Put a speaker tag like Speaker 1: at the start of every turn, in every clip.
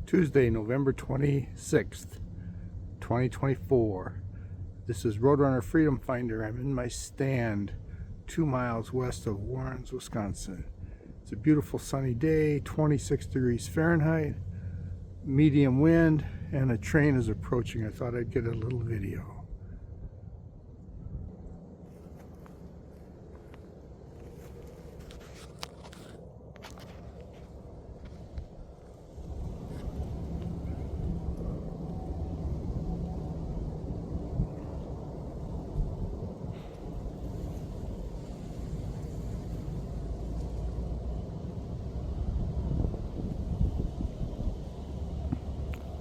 Speaker 1: Tuesday, November 26th, 2024. This is Roadrunner Freedom Finder. I'm in my stand 2 miles west of Warrens, Wisconsin. It's a beautiful sunny day, 26 degrees Fahrenheit, medium wind, and a train is approaching. I thought I'd get a little video.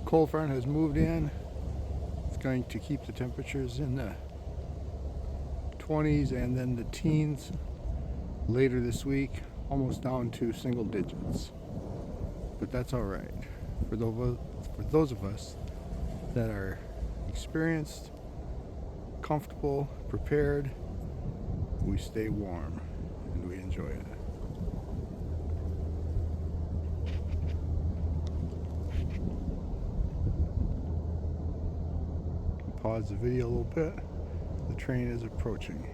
Speaker 1: Cold front has moved in. It's going to keep the temperatures in the 20s and then the teens later this week, almost down to single digits. But that's all right. For those of us that are experienced, comfortable, prepared, we stay warm and we enjoy it. Pause the video a little bit. The train is approaching.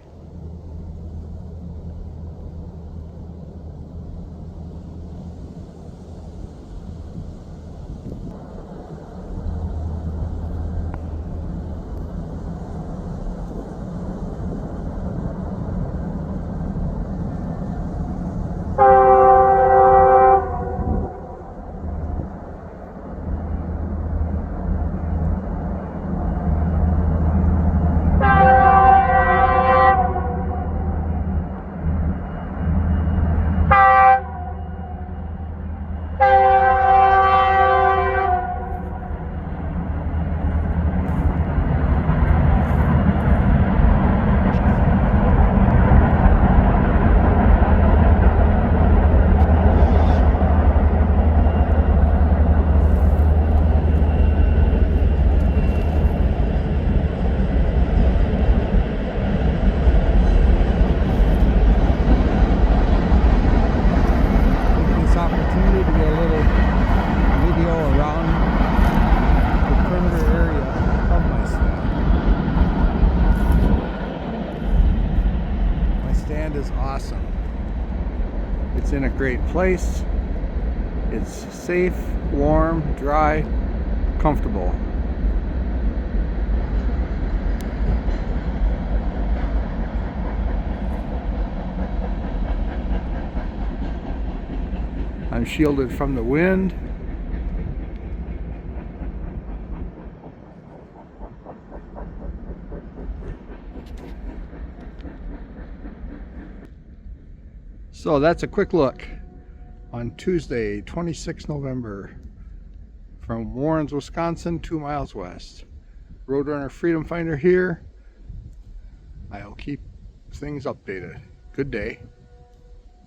Speaker 1: Stand is awesome. It's in a great place. It's safe, warm, dry, comfortable. I'm shielded from the wind. So that's a quick look on Tuesday, 26 November from Warrens, Wisconsin, 2 miles west. Roadrunner Freedom Finder here. I'll keep things updated. Good day.